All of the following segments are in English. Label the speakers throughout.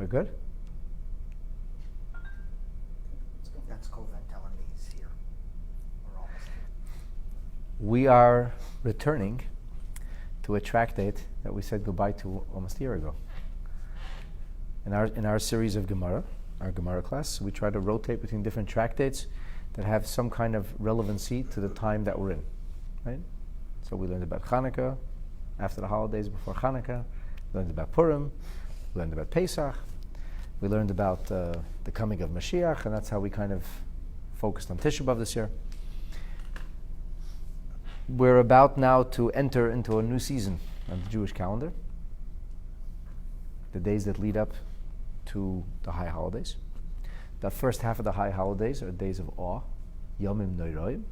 Speaker 1: good?
Speaker 2: That's Kovet telling me he's here. We're almost here.
Speaker 1: We are returning to a tractate that we said goodbye to almost a year ago. In our series of Gemara, our Gemara class, we try to rotate between different tractates that have some kind of relevancy to the time that we're in, right? So we learned about Hanukkah, after the holidays, before Hanukkah. We learned about Purim. We learned about Pesach. We learned about the coming of Mashiach, and that's how we kind of focused on Tisha B'Av this year. We're about now to enter into a new season of the Jewish calendar, the days that lead up to the high holidays. The first half of the high holidays are days of awe, Yomim Noiroim,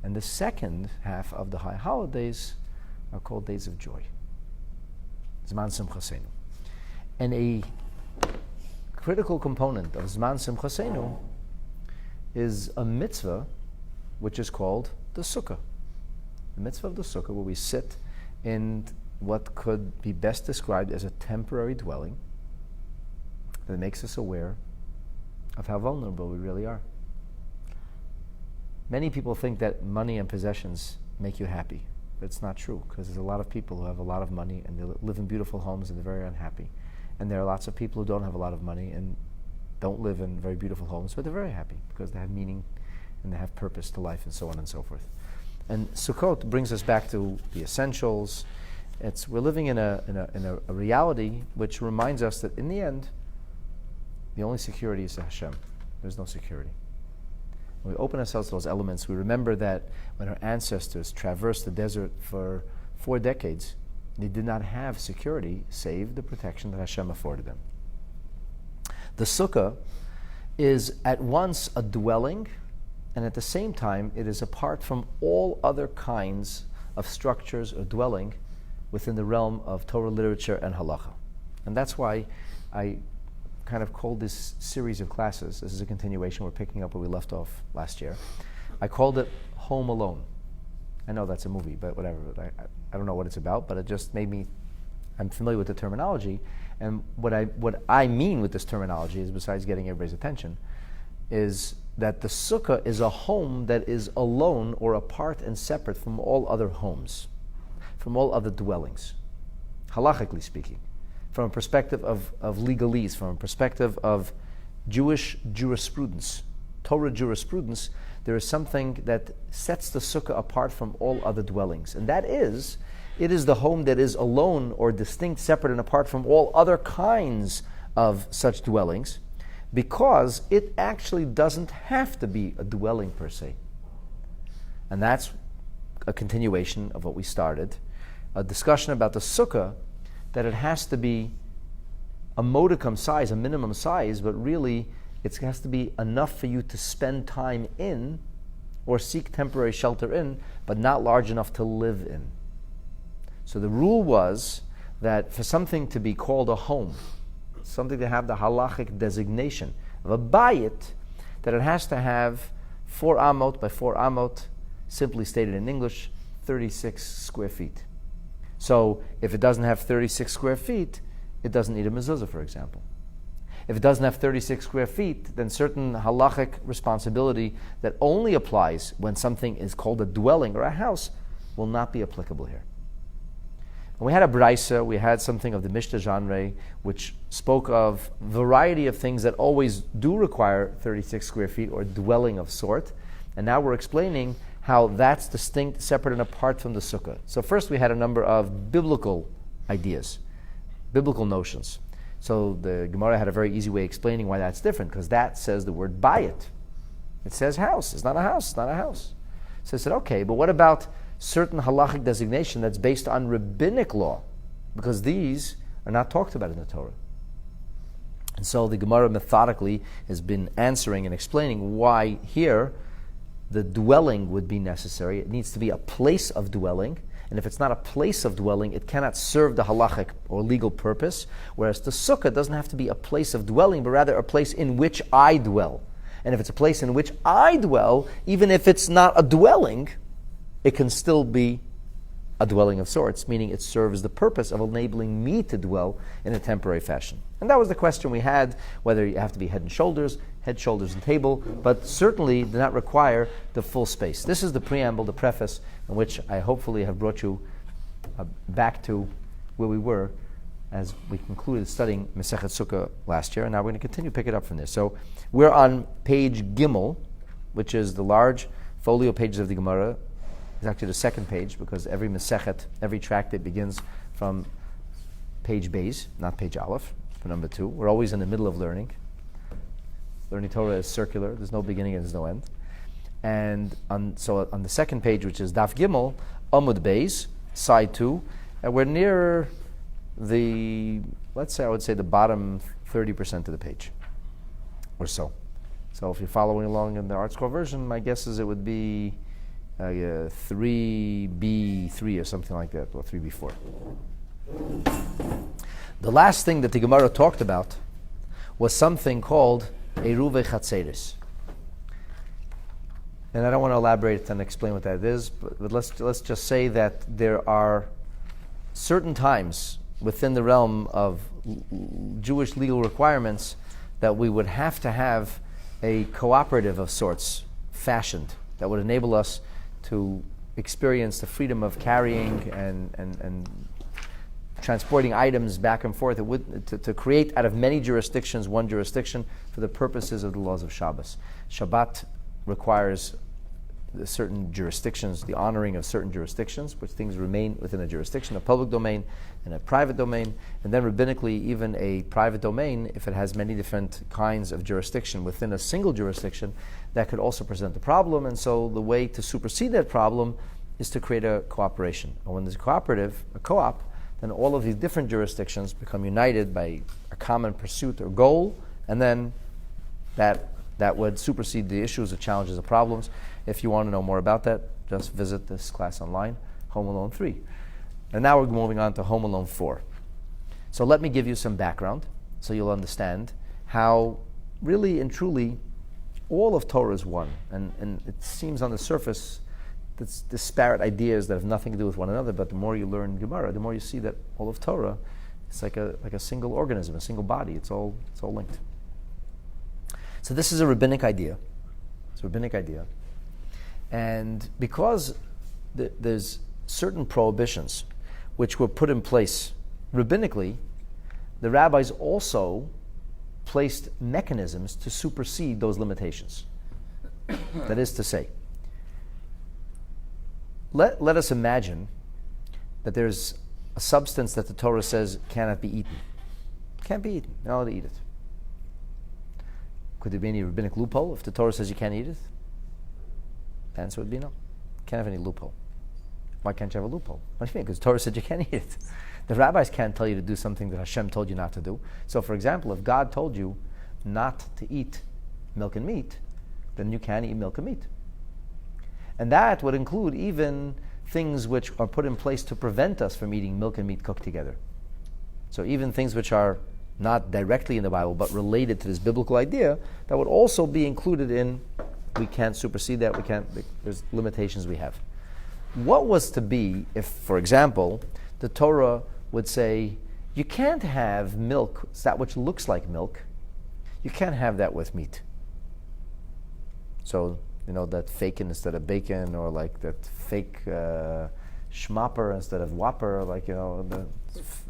Speaker 1: and the second half of the high holidays are called days of joy, Zman Simchasenu. And a critical component of Zman Simchasenu is a mitzvah which is called the Sukkah. The mitzvah of the Sukkah, where we sit in what could be best described as a temporary dwelling that makes us aware of how vulnerable we really are. Many people think that money and possessions make you happy. But it's not true, because there's a lot of people who have a lot of money and they live in beautiful homes and they're very unhappy. And there are lots of people who don't have a lot of money and don't live in very beautiful homes, but they're very happy because they have meaning and they have purpose to life and so on and so forth. And Sukkot brings us back to the essentials. We're living in a reality which reminds us that in the end, the only security is Hashem. There's no security. When we open ourselves to those elements, we remember that when our ancestors traversed the desert for 4 decades, they did not have security save the protection that Hashem afforded them. The Sukkah is at once a dwelling, and at the same time, it is apart from all other kinds of structures or dwelling within the realm of Torah literature and halacha. And that's why I kind of called this series of classes, this is a continuation, we're picking up where we left off last year. I called it Home Alone. I know that's a movie, but whatever. I don't know what it's about, but it just made me, I'm familiar with the terminology, and what I mean with this terminology is, besides getting everybody's attention, is that the sukkah is a home that is alone or apart and separate from all other homes, from all other dwellings, halachically speaking. From a perspective of legalese, from a perspective of Jewish jurisprudence, Torah jurisprudence, there is something that sets the sukkah apart from all other dwellings. And that is, it is the home that is alone or distinct, separate, and apart from all other kinds of such dwellings, because it actually doesn't have to be a dwelling per se. And that's a continuation of what we started, a discussion about the sukkah, that it has to be a modicum size, a minimum size, but really it has to be enough for you to spend time in or seek temporary shelter in, but not large enough to live in. So the rule was that for something to be called a home, something to have the halachic designation of a bayit, that it has to have 4 amot by 4 amot, simply stated in English, 36 square feet. So if it doesn't have 36 square feet, it doesn't need a mezuzah, for example. If it doesn't have 36 square feet, then certain halachic responsibility that only applies when something is called a dwelling or a house will not be applicable here. And we had a brisa, we had something of the Mishnah genre, which spoke of a variety of things that always do require 36 square feet or dwelling of sort. And now we're explaining how that's distinct, separate, and apart from the sukkah. So first we had a number of biblical ideas, biblical notions. So the Gemara had a very easy way of explaining why that's different, because that says the word bayit. It says house. It's not a house. It's not a house. So I said, okay, but what about certain halachic designation that's based on rabbinic law? Because these are not talked about in the Torah. And so the Gemara methodically has been answering and explaining why here the dwelling would be necessary. It needs to be a place of dwelling. And if it's not a place of dwelling, it cannot serve the halachic or legal purpose. Whereas the sukkah doesn't have to be a place of dwelling, but rather a place in which I dwell. And if it's a place in which I dwell, even if it's not a dwelling, it can still be a dwelling of sorts, meaning it serves the purpose of enabling me to dwell in a temporary fashion. And that was the question we had, whether you have to be head, shoulders, and table, but certainly do not require the full space. This is the preamble, the preface, in which I hopefully have brought you back to where we were as we concluded studying Massechet Sukkah last year, and now we're going to continue to pick it up from there. So we're on page Gimel, which is the large folio pages of the Gemara. It's actually the second page, because every Masechet, every tractate begins from page Beis, not page Aleph, for number 2. We're always in the middle of learning. Learning Torah is circular. There's no beginning and there's no end. And on the second page, which is Daf Gimel, Amud Beis, side 2, and we're near the, let's say, I would say the bottom 30% of the page, or so. So if you're following along in the ArtScroll version, my guess is it would be 3b3 or something like that, or 3b4. The last thing that the Gemara talked about was something called Eruve Chatzeris. And I don't want to elaborate and explain what that is, but let's just say that there are certain times within the realm of Jewish legal requirements that we would have to have a cooperative of sorts fashioned that would enable us to experience the freedom of carrying and transporting items back and forth. It would, to create out of many jurisdictions one jurisdiction for the purposes of the laws of Shabbos. Shabbat requires certain jurisdictions, the honoring of certain jurisdictions, which things remain within a jurisdiction, a public domain and a private domain, and then rabbinically even a private domain, if it has many different kinds of jurisdiction within a single jurisdiction, that could also present a problem. And so the way to supersede that problem is to create a cooperation. And when there's a cooperative, a co-op, then all of these different jurisdictions become united by a common pursuit or goal, and then that would supersede the issues, the challenges, the problems. If you want to know more about that, just visit this class online, Home Alone 3. And now we're moving on to Home Alone 4. So let me give you some background so you'll understand how really and truly all of Torah is one. And it seems on the surface that's disparate ideas that have nothing to do with one another, but the more you learn Gemara, the more you see that all of Torah is like a single organism, a single body. It's all linked. So this is a rabbinic idea. It's a rabbinic idea. And because there's certain prohibitions which were put in place rabbinically, the rabbis also placed mechanisms to supersede those limitations. That is to say, let us imagine that there's a substance that the Torah says cannot be eaten. Can't be eaten. You're not allowed to eat it. Could there be any rabbinic loophole if the Torah says you can't eat it? The answer would be no. Can't have any loophole. Why can't you have a loophole? What do you mean? Because the Torah said you can't eat it. The rabbis can't tell you to do something that Hashem told you not to do. So, for example, if God told you not to eat milk and meat, then you can't eat milk and meat. And that would include even things which are put in place to prevent us from eating milk and meat cooked together. So even things which are not directly in the Bible, but related to this biblical idea, that would also be included in, we can't supersede that, there's limitations we have. What was to be if, for example, the Torah would say, you can't have milk, that which looks like milk, you can't have that with meat. So, that bacon instead of bacon, or like that fake schmapper instead of whopper, like, the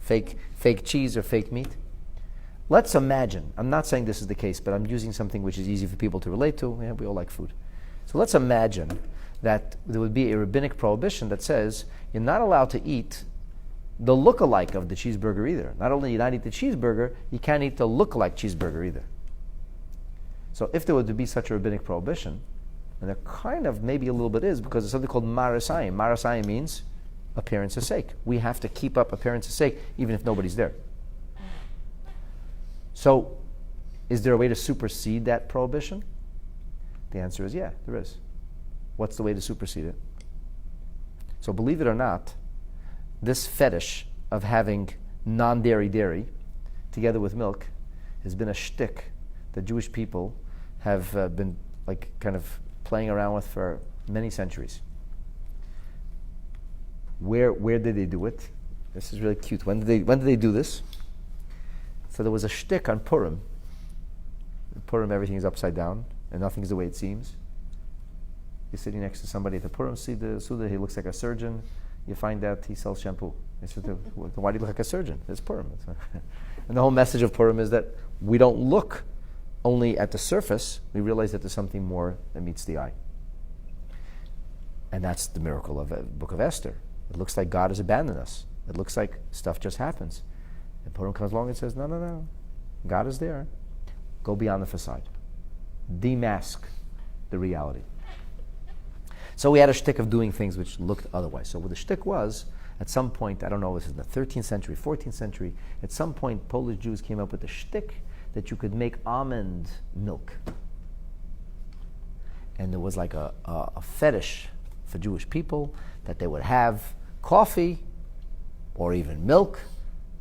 Speaker 1: fake cheese or fake meat. Let's imagine, I'm not saying this is the case, but I'm using something which is easy for people to relate to. Yeah, we all like food. So let's imagine that there would be a rabbinic prohibition that says you're not allowed to eat the look-alike of the cheeseburger either. Not only do you not eat the cheeseburger, you can't eat the look-alike cheeseburger either. So if there were to be such a rabbinic prohibition, and there kind of maybe a little bit is, because there's something called marasayim. Marasayim means appearance's sake. We have to keep up appearance's sake even if nobody's there. So, is there a way to supersede that prohibition? The answer is yeah, there is. What's the way to supersede it? So believe it or not, this fetish of having non-dairy dairy together with milk has been a shtick that Jewish people have been kind of playing around with for many centuries. Where did they do it? This is really cute. When did they do this? So there was a shtick on Purim. Purim, everything is upside down, and nothing is the way it seems. You're sitting next to somebody at the Purim Suda, he looks like a surgeon. You find out he sells shampoo. Why do you look like a surgeon? It's Purim. And the whole message of Purim is that we don't look only at the surface, we realize that there's something more that meets the eye. And that's the miracle of the book of Esther. It looks like God has abandoned us. It looks like stuff just happens. And Purim comes along and says, no. God is there. Go beyond the facade. Demask the reality. So we had a shtick of doing things which looked otherwise. So what the shtick was, at some point, I don't know, this is in the 13th century, 14th century, at some point Polish Jews came up with a shtick that you could make almond milk. And there was like a fetish for Jewish people that they would have coffee or even milk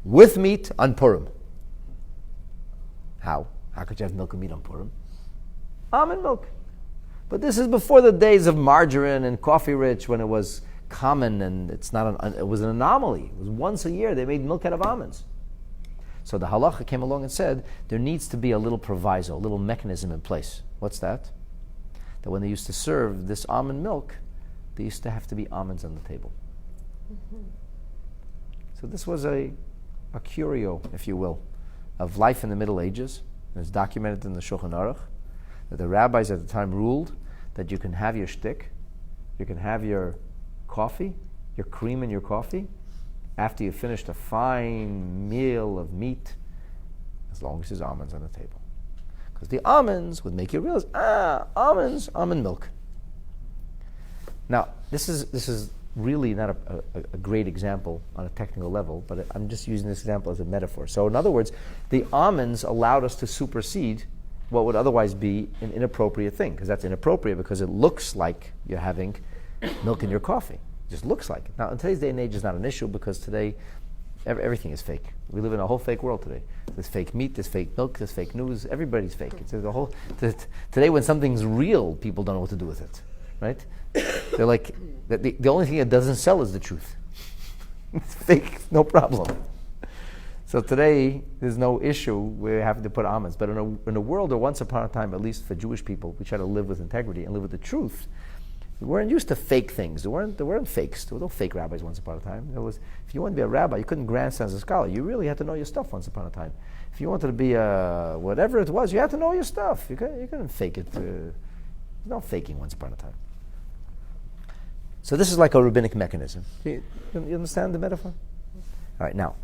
Speaker 1: with meat on Purim. How? How could you have milk and meat on Purim? Almond milk. But this is before the days of margarine and coffee rich, when it was common, and it was an anomaly. It was once a year they made milk out of almonds. So the halacha came along and said there needs to be a little proviso, a little mechanism in place. What's that? That when they used to serve this almond milk, there used to have to be almonds on the table. Mm-hmm. So this was a curio, if you will, of life in the Middle Ages. It's documented in the Shulchan Aruch that the rabbis at the time ruled that you can have your shtick, you can have your coffee, your cream in your coffee, after you've finished a fine meal of meat, as long as there's almonds on the table. Because the almonds would make you realize, almonds, almond milk. Now, this is really not a great example on a technical level, but I'm just using this example as a metaphor. So in other words, the almonds allowed us to supersede what would otherwise be an inappropriate thing, because that's inappropriate because it looks like you're having milk in your coffee. It just looks like it. Now, in today's day and age, it's not an issue because today everything is fake. We live in a whole fake world today. There's fake meat, there's fake milk, there's fake news. Everybody's fake. It's a whole. Today, when something's real, people don't know what to do with it, right? They're like, the only thing that doesn't sell is the truth. It's fake, no problem. So today, there's no issue we're having to put almonds. But in a world where once upon a time, at least for Jewish people, we try to live with integrity and live with the truth. We weren't used to fake things. There weren't fakes. There were no fake rabbis once upon a time. If you wanted to be a rabbi, you couldn't grandstand as a scholar. You really had to know your stuff once upon a time. If you wanted to be whatever it was, you had to know your stuff. You couldn't fake it. There's no faking once upon a time. So this is like a rabbinic mechanism. You understand the metaphor? All right, now,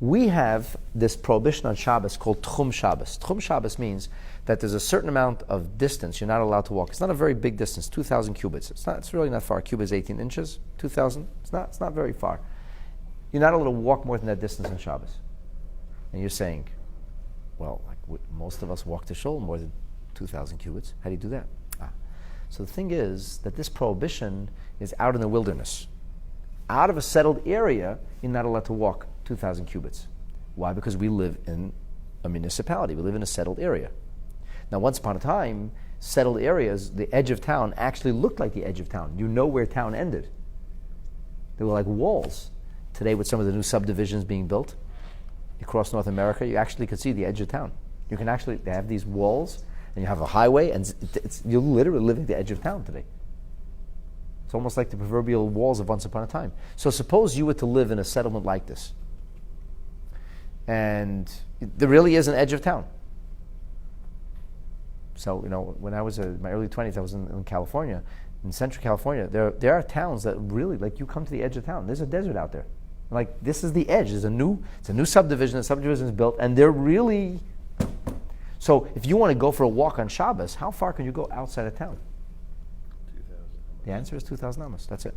Speaker 1: we have this prohibition on Shabbos called Tchum Shabbos. Tchum Shabbos means that there's a certain amount of distance you're not allowed to walk. It's not a very big distance, 2,000 cubits. It's really not far. A cubit is 18 inches, 2,000. It's not very far. You're not allowed to walk more than that distance on Shabbos. And you're saying, well, most of us walk to shul more than 2,000 cubits. How do you do that? So the thing is that this prohibition is out in the wilderness. Out of a settled area, you're not allowed to walk 2,000 cubits. Why? Because we live in a municipality. We live in a settled area. Now, once upon a time, settled areas, the edge of town actually looked like the edge of town. You know where town ended. They were like walls. Today, with some of the new subdivisions being built across North America, you actually could see the edge of town. You can actually, they have these walls, and you have a highway, and you're literally living at the edge of town today. It's almost like the proverbial walls of once upon a time. So suppose you were to live in a settlement like this, and there really is an edge of town. So, when I was in my early 20s, I was in California, in Central California. There are towns that really, like, you come to the edge of town. There's a desert out there. Like, this is the edge. It's a new subdivision. The subdivision is built, and they're really. So, if you want to go for a walk on Shabbos, how far can you go outside of town?
Speaker 3: 2,000.
Speaker 1: The answer is 2,000 amos. That's it.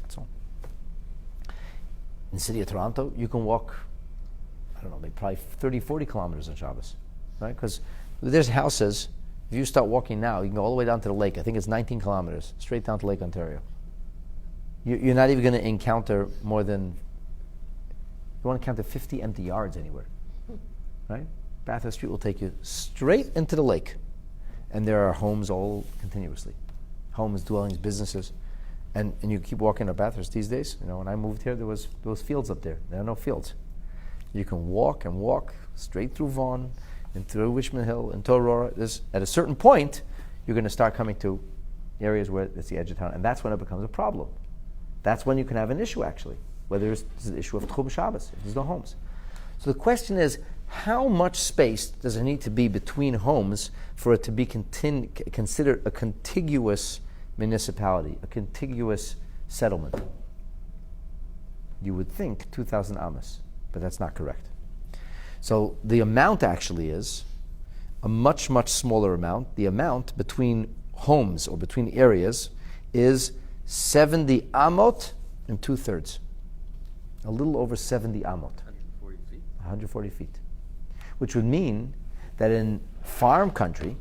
Speaker 1: That's all. In the city of Toronto, you can walk, I don't know, maybe probably 30, 40 kilometers on Shabbos, right? Because there's houses, if you start walking now, you can go all the way down to the lake. I think it's 19 kilometers, straight down to Lake Ontario. You're not even going to encounter more than, you want to count 50 empty yards anywhere, right? Bathurst Street will take you straight into the lake. And there are homes all continuously. Homes, dwellings, businesses. And you keep walking to Bathurst these days. When I moved here, there was fields up there. There are no fields. You can walk and walk straight through Vaughan and through Richmond Hill into Aurora. At a certain point, you're going to start coming to areas where it's the edge of town, and that's when it becomes a problem. That's when you can have an issue, actually, whether it's an issue of Tchum Shabbos, if there's no homes. So the question is, how much space does there need to be between homes for it to be considered a contiguous municipality, a contiguous settlement? You would think 2,000 amas, but that's not correct. So the amount actually is a much, much smaller amount. The amount between homes or between areas is 70 amot and 2/3. A little over 70 amot.
Speaker 3: 140 feet?
Speaker 1: 140 feet. Which would mean that in farm country,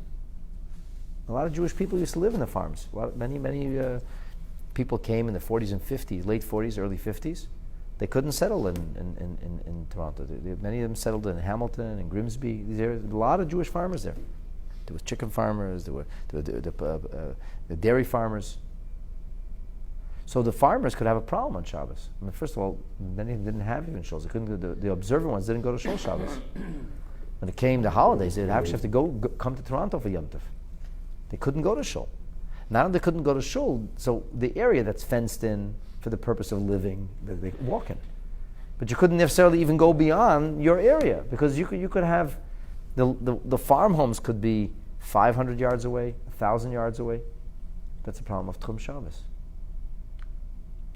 Speaker 1: a lot of Jewish people used to live in the farms. Many people came in the 40s and 50s, late 40s, early 50s. They couldn't settle in Toronto. Many of them settled in Hamilton and Grimsby. These areas, a lot of Jewish farmers there. There was chicken farmers. There were the dairy farmers. So the farmers could have a problem on Shabbos. I mean, first of all, many of them didn't have even shuls. They couldn't. The observant ones didn't go to shul Shabbos. When it came to holidays, they'd actually have to come to Toronto for Yom Tov. They couldn't go to shul. Not only they couldn't go to shul, so the area that's fenced in for the purpose of living, they could walk in. But you couldn't necessarily even go beyond your area, because you could have the farm homes could be 500 yards away, 1,000 yards away. That's a problem of Tchum Shabbos.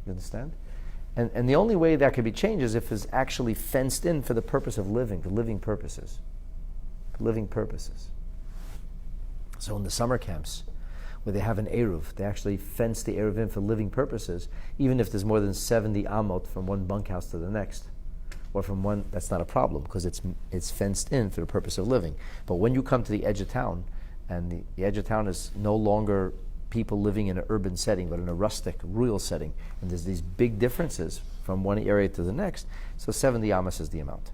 Speaker 1: You understand? And the only way that could be changed is if it's actually fenced in for the purpose of living, for living purposes. For living purposes. So in the summer camps, where they have an Eruv, they actually fence the Eruv in for living purposes, even if there's more than 70 amot from one bunkhouse to the next. Or from one, that's not a problem, because it's fenced in for the purpose of living. But when you come to the edge of town, and the edge of town is no longer people living in an urban setting, but in a rustic, rural setting, and there's these big differences from one area to the next, so 70 amas is the amount.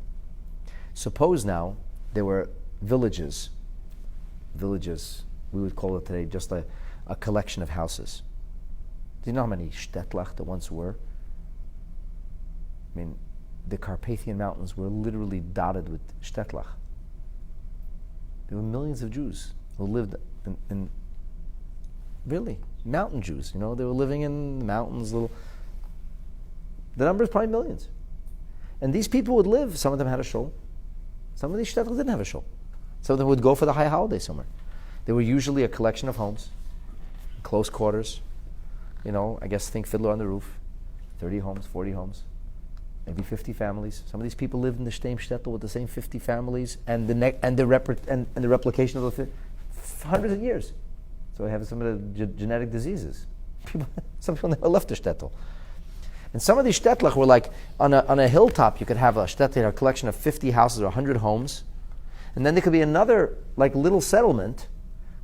Speaker 1: Suppose now there were villages, we would call it today just a collection of houses. Do you know how many shtetl there once were? I mean, the Carpathian Mountains were literally dotted with shtetl. There were millions of Jews who lived in really, mountain Jews. They were living in the mountains, the number is probably millions. And these people would live, some of them had a shul. Some of these shtetl didn't have a shul. Some of them would go for the high holiday somewhere. They were usually a collection of homes, close quarters. I guess think Fiddler on the Roof, 30 homes, 40 homes, maybe 50 families. Some of these people lived in the same shtetl with the same 50 families and the replication of those for hundreds of years. So we have some of the genetic diseases. Some people never left the shtetl. And some of these shtetl were like, on a hilltop, you could have a shtetl, a collection of 50 houses or 100 homes. And then there could be another little settlement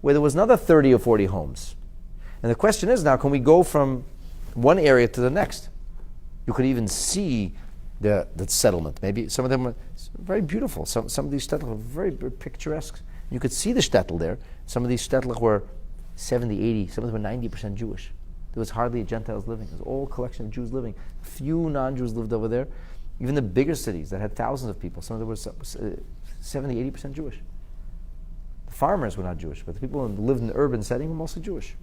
Speaker 1: where there was another 30 or 40 homes. And the question is now, can we go from one area to the next? You could even see the settlement. Maybe some of them were very beautiful. Some of these shtetl were very, very picturesque. You could see the shtetl there. Some of these shtetl were 70, 80, some of them were 90% Jewish. There was hardly a Gentiles living. It was all a collection of Jews living. Few non-Jews lived over there. Even the bigger cities that had thousands of people, some of them were 70, 80% Jewish. The farmers were not Jewish, but the people who lived in the urban setting were mostly Jewish.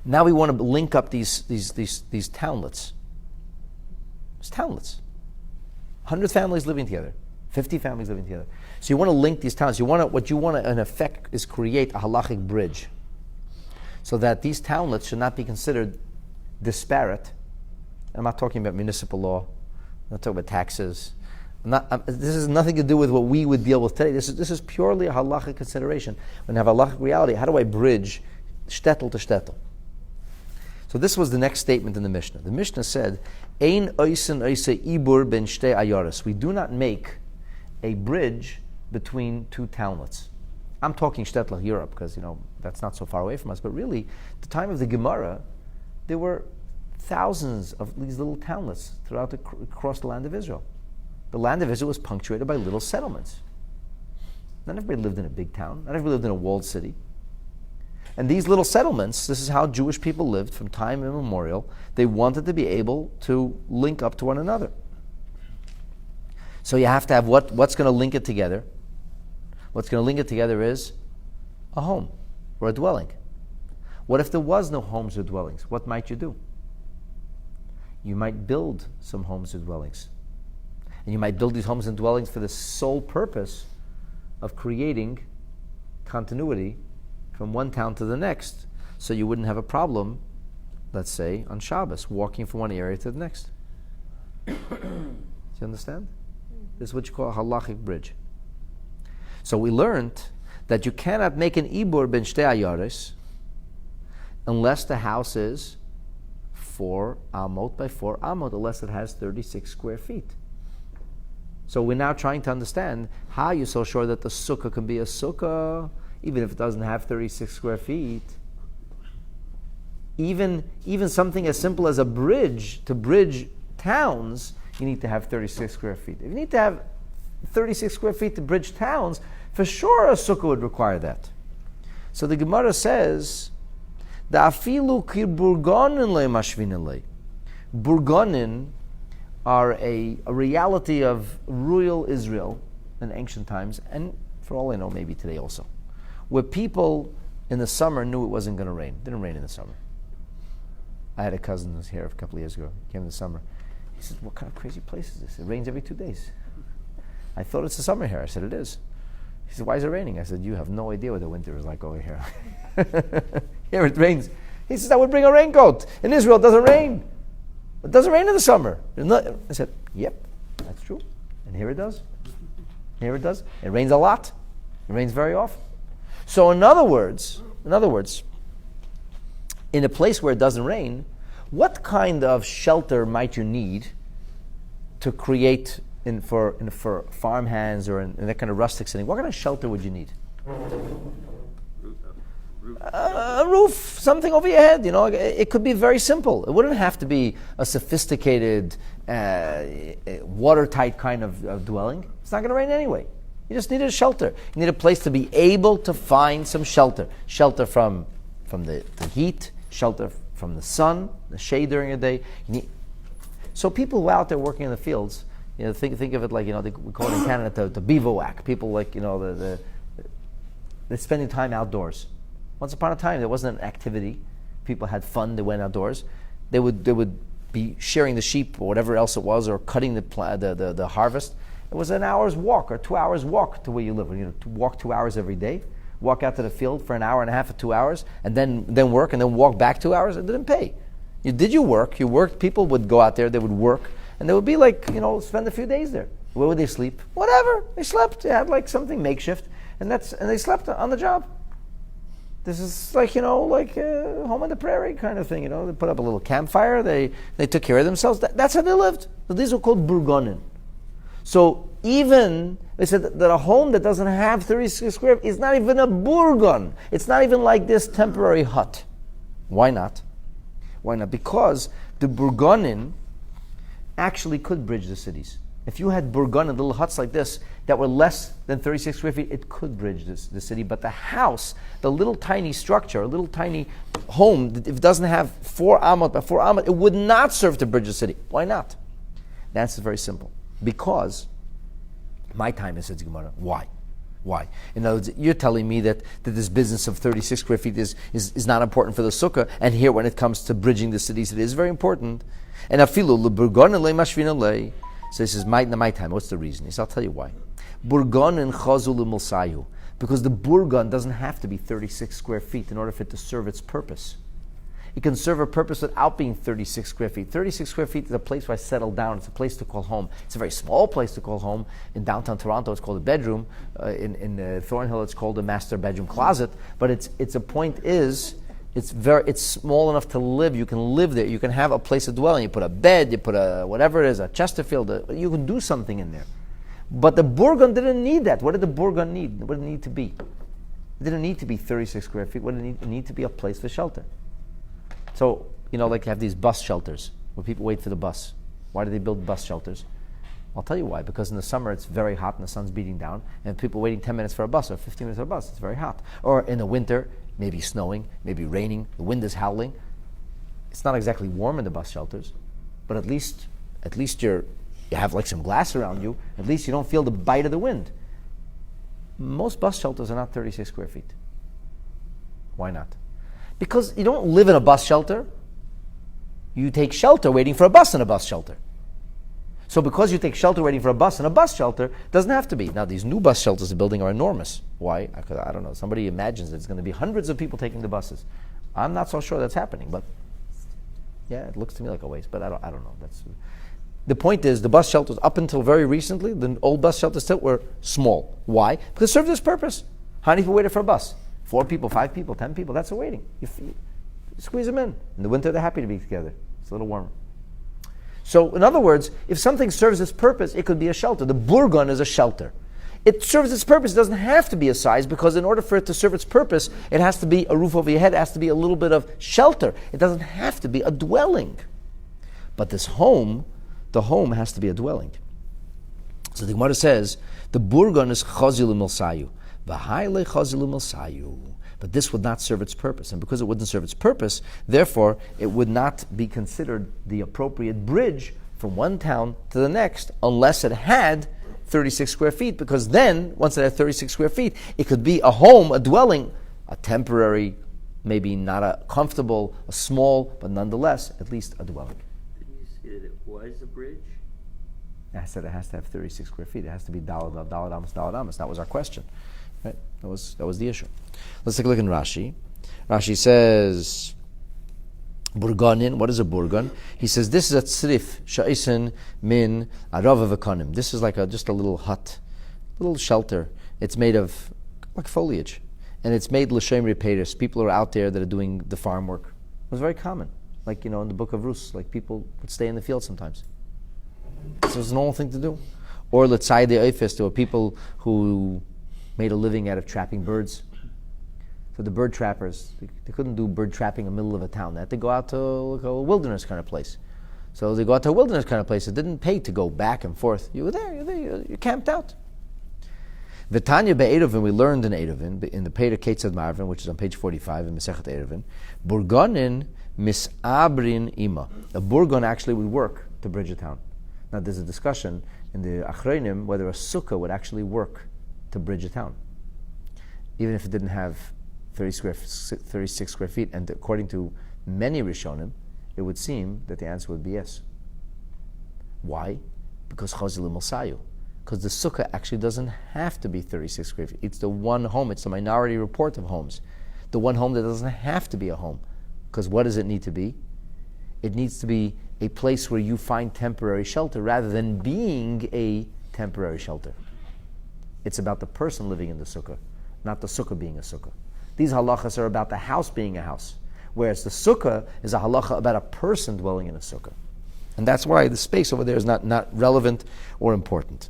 Speaker 1: Now we want to link up these townlets. It's townlets. 100 families living together, 50 families living together. So you want to link these towns. What you want to, in effect, is create a halachic bridge, so that these townlets should not be considered disparate. I'm not talking about municipal law. I'm not talking about taxes. This has nothing to do with what we would deal with today. This is purely a halachic consideration. When I have a halachic reality, how do I bridge shtetl to shtetl? So this was the next statement in the Mishnah. The Mishnah said, "Ein oisen oise ibur ben shtei ayaris." We do not make a bridge between two townlets. I'm talking shtetl Europe because that's not so far away from us. But really, the time of the Gemara, there were thousands of these little townlets across the land of Israel. The land of Israel was punctuated by little settlements. Not everybody lived in a big town. Not everybody lived in a walled city. And these little settlements, this is how Jewish people lived from time immemorial. They wanted to be able to link up to one another. So you have to have what's going to link it together. What's going to link it together is a home or a dwelling. What if there was no homes or dwellings? What might you do? You might build some homes or dwellings. And you might build these homes and dwellings for the sole purpose of creating continuity from one town to the next, so you wouldn't have a problem, let's say, on Shabbos, walking from one area to the next. Do you understand? This is what you call a halachic bridge. So we learned that you cannot make an ibur ben shtei ayaris unless the house is 4 amot by 4 amot, unless it has 36 square feet. So we're now trying to understand how you're so sure that the sukkah can be a sukkah, even if it doesn't have 36 square feet. Even something as simple as a bridge, to bridge towns, you need to have 36 square feet. If you need to have 36 square feet to bridge towns, for sure a sukkah would require that. So the Gemara says, "Da'afilu ki burgonin le'mashvinin." Burgonin are a reality of royal Israel in ancient times, and for all I know, maybe today also, where people in the summer knew it wasn't going to rain. It didn't rain in the summer. I had a cousin who was here a couple of years ago. He came in the summer. He said, "What kind of crazy place is this? It rains every 2 days." I thought it's the summer here. I said, "It is." He said, "Why is it raining?" I said, "You have no idea what the winter is like over here." Here it rains. He says, "I would bring a raincoat. In Israel, it doesn't rain. It doesn't rain in the summer." I said, "Yep, that's true." And here it does. Here it does. It rains a lot. It rains very often. So in other words, in a place where it doesn't rain, what kind of shelter might you need to create for farmhands or in that kind of rustic setting? What kind of shelter would you need? A roof, something over your head. It could be very simple. It wouldn't have to be a sophisticated, watertight kind of dwelling. It's not going to rain anyway. You just needed a shelter. You need a place to be able to find some shelter. Shelter from the heat, shelter from the sun, the shade during the day. So people who are out there working in the fields, think of it like, we call it in Canada the bivouac. People they're spending time outdoors. Once upon a time, there wasn't an activity. People had fun. They went outdoors. They would be shearing the sheep or whatever else it was, or cutting the harvest. It was an hour's walk or 2 hours walk to where you live. To walk 2 hours every day, walk out to the field for an hour and a half or 2 hours, and then work, and then walk back 2 hours. It didn't pay. You worked. People would go out there. They would work, and they would be spend a few days there. Where would they sleep? Whatever. They slept. They had something makeshift, and they slept on the job. This is like home on the prairie kind of thing. They put up a little campfire. They took care of themselves. That's how they lived. So these are called burgonin. So even they said that a home that doesn't have 36 square is not even a burgon. It's not even like this temporary hut. Why not? Why not? Because the burgonin actually could bridge the cities. If you had burgonin, little huts like this, that were less than 36 square feet, it could bridge the city. But the house, the little tiny structure, a little tiny home, if it doesn't have 4 amot by 4 amot, it would not serve to bridge the city. Why not? The answer is very simple. Because my time is, says Gemara. Why? In other words, you're telling me that this business of 36 square feet is not important for the sukkah, and here when it comes to bridging the cities, it is very important. And afilu leburgonin le'mashvina le. So this is my time. What's the reason? He says, I'll tell you why. Burgonin chazu l'milsayu. Because the burgon doesn't have to be 36 square feet in order for it to serve its purpose. It can serve a purpose without being 36 square feet. 36 square feet is a place where I settle down. It's a place to call home. It's a very small place to call home. In downtown Toronto, it's called a bedroom. In Thornhill, it's called a master bedroom closet. But it's small enough to live. You can live there. You can have a place of dwelling. You put a bed. You put whatever it is, a Chesterfield. You can do something in there. But the burgon didn't need that. What did the burgon need? What did it need to be? It didn't need to be 36 square feet. What did it need to be? A place for shelter. So, like you have these bus shelters where people wait for the bus. Why do they build bus shelters? I'll tell you why. Because in the summer it's very hot and the sun's beating down, and people waiting 10 minutes for a bus or 15 minutes for a bus. It's very hot. Or in the winter, maybe snowing, maybe raining, the wind is howling. It's not exactly warm in the bus shelters, but at least you have like some glass around you. At least you don't feel the bite of the wind. Most bus shelters are not 36 square feet. Why not? Because you don't live in a bus shelter. You take shelter waiting for a bus in a bus shelter. So because you take shelter waiting for a bus in a bus shelter, doesn't have to be. Now these new bus shelters they're building are enormous. Why? Because I don't know. Somebody imagines that it's going to be hundreds of people taking the buses. I'm not so sure that's happening, but yeah, it looks to me like a waste. But I don't know. The point is, the bus shelters up until very recently, the old bus shelters still were small. Why? Because it served this purpose. How many people waited for a bus? 4 people, 5 people, 10 people. That's a waiting. You squeeze them in. In the winter, they're happy to be together. It's a little warmer. So, in other words, if something serves its purpose, it could be a shelter. The burgan is a shelter. It serves its purpose. It doesn't have to be a size, because in order for it to serve its purpose, it has to be a roof over your head. It has to be a little bit of shelter. It doesn't have to be a dwelling. But this home, the home has to be a dwelling. So the Gemara says, the burgan is chazil milsayu. V'haile chazil milsayu. But this would not serve its purpose. And because it wouldn't serve its purpose, therefore, it would not be considered the appropriate bridge from one town to the next unless it had 36 square feet. Because then, once it had 36 square feet, it could be a home, a dwelling, a temporary, maybe not a comfortable, a small, but nonetheless, at least a dwelling.
Speaker 3: Didn't you say that it was a bridge?
Speaker 1: I said it has to have 36 square feet. It has to be dalad amos. That was our question. Right? That was the issue. Let's take a look in Rashi. Rashi says, burganin. What is a burgan? He says this is a tzrif sha'isen min arav v'kanim. This is like just a little hut, little shelter. It's made of like foliage, and it's made l'shem repairs. People are out there that are doing the farm work. It was very common, like in the book of Rus, like people would stay in the field sometimes. So it was a normal thing to do. Or l'tzai de oifes, there were people who made a living out of trapping birds. So the bird trappers, they couldn't do bird trapping in the middle of a town. They had to go out to a wilderness kind of place. So they go out to a wilderness kind of place. It didn't pay to go back and forth. You were there, you camped out. V'tanya be'eruvin, we learned in Eruvin, in the Peder Ketzad Marvin, which is on page 45 in Massechet Eruvin, burganin misabrin ima. A burgan actually would work to bridge a town. Now there's a discussion in the Achronim whether a sukkah would actually work to bridge a town, even if it didn't have 36 square feet. And according to many Rishonim, it would seem that the answer would be yes. Why? Because chazil milsayu. Because the sukkah actually doesn't have to be 36 square feet. It's the one home. It's the minority report of homes. The one home that doesn't have to be a home. Because what does it need to be? It needs to be a place where you find temporary shelter rather than being a temporary shelter. It's about the person living in the sukkah, not the sukkah being a sukkah. These halachas are about the house being a house, whereas the sukkah is a halacha about a person dwelling in a sukkah. And that's why the space over there is not relevant or important.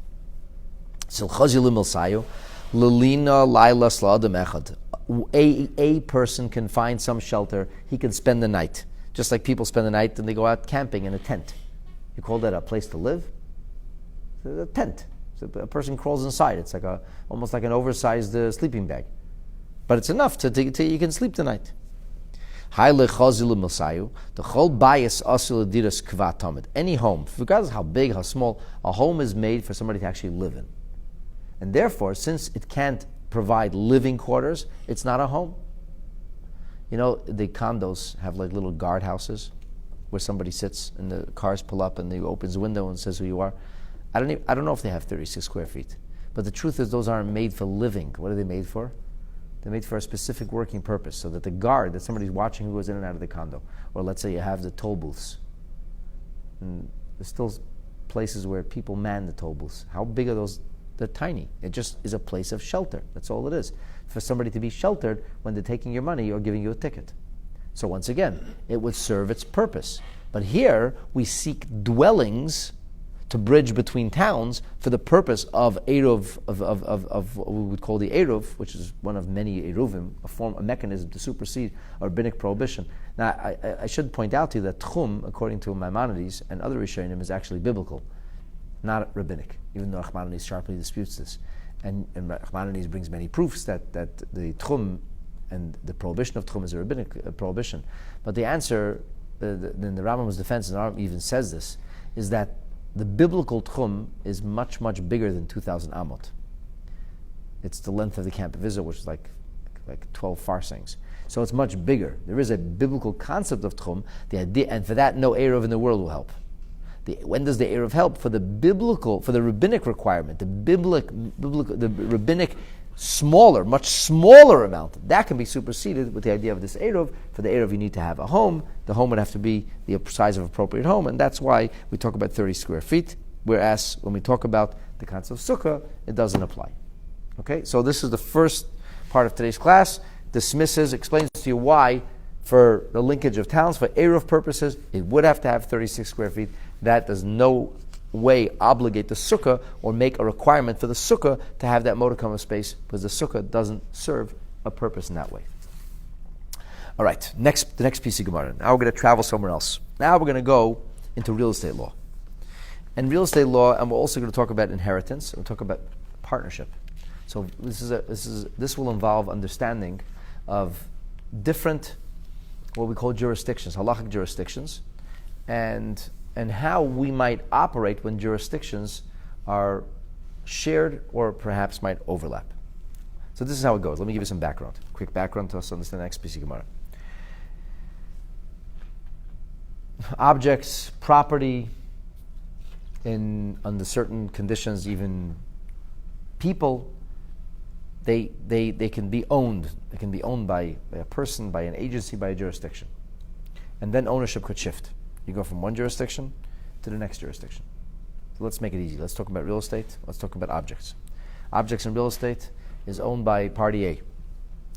Speaker 1: A person can find some shelter. He can spend the night. Just like people spend the night and they go out camping in a tent. You call that a place to live? It's a tent. So a person crawls inside. It's like almost like an oversized sleeping bag. But it's enough to you can sleep tonight. Any home, regardless of how big, how small, a home is made for somebody to actually live in. And therefore, since it can't provide living quarters, it's not a home. The condos have like little guardhouses where somebody sits and the cars pull up and he opens the window and says who you are. I don't know if they have 36 square feet. But the truth is those aren't made for living. What are they made for? They're made for a specific working purpose, so that the guard, that somebody's watching who goes in and out of the condo. Or let's say you have the toll booths. And there's still places where people man the toll booths. How big are those? They're tiny. It just is a place of shelter. That's all it is. For somebody to be sheltered when they're taking your money or giving you a ticket. So once again, it would serve its purpose. But here, we seek dwellings to bridge between towns for the purpose of Eruv, of what we would call the Eruv, which is one of many Eruvim, a mechanism to supersede a rabbinic prohibition. Now, I should point out to you that Tchum, according to Maimonides and other Rishonim, is actually biblical, not rabbinic, even though Maimonides sharply disputes this. And Maimonides brings many proofs that the Tchum and the prohibition of tchum is a rabbinic prohibition. But the answer, in the Rambam's defense, and the Rambam even says this, is that the biblical tchum is much, much bigger than 2,000 amot. It's the length of the camp of Israel, which is like 12 farsangs. So it's much bigger. There is a biblical concept of tchum, the idea, and for that, no Eruv in the world will help. When does the Eruv help? For the rabbinic requirement, the rabbinic smaller, much smaller amount, that can be superseded with the idea of this Eruv. For the Eruv, you need to have a home. The home would have to be the size of appropriate home, and that's why we talk about 30 square feet, whereas when we talk about the concept of Sukkah, it doesn't apply. Okay, so this is the first part of today's class. Dismisses, explains to you why, for the linkage of towns, for Eruv purposes, it would have to have 36 square feet. That does no way obligate the Sukkah or make a requirement for the Sukkah to have that modicum of space, because the Sukkah doesn't serve a purpose in that way. All right, the next piece of Gemara. Now we're going to travel somewhere else. Now we're going to go into real estate law. And real estate law, and we're also going to talk about inheritance, and we'll talk about partnership. So this will involve understanding of different, what we call jurisdictions, halachic jurisdictions, and how we might operate when jurisdictions are shared or perhaps might overlap. So this is how it goes. Let me give you some background, quick background to us understand the next piece of Gemara. Objects, property, under certain conditions, even people, they can be owned. They can be owned by a person, by an agency, by a jurisdiction. And then ownership could shift. You go from one jurisdiction to the next jurisdiction. So let's make it easy. Let's talk about real estate. Let's talk about objects. Objects in real estate is owned by party A.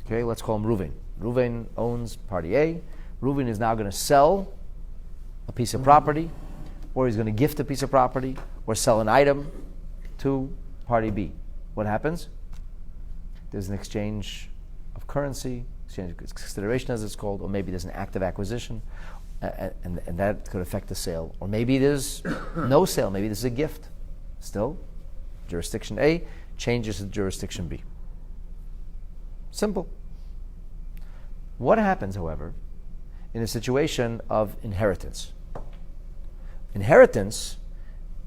Speaker 1: Okay, let's call him Reuven. Reuven owns party A. Reuven is now going to sell a piece of property, or he's going to gift a piece of property, or sell an item to party B. What happens? There's an exchange of currency, exchange of consideration as it's called, or maybe there's an active acquisition, and that could affect the sale. Or maybe there's no sale, maybe there's a gift. Still, jurisdiction A changes to jurisdiction B. Simple. What happens, however, in a situation of inheritance? Inheritance,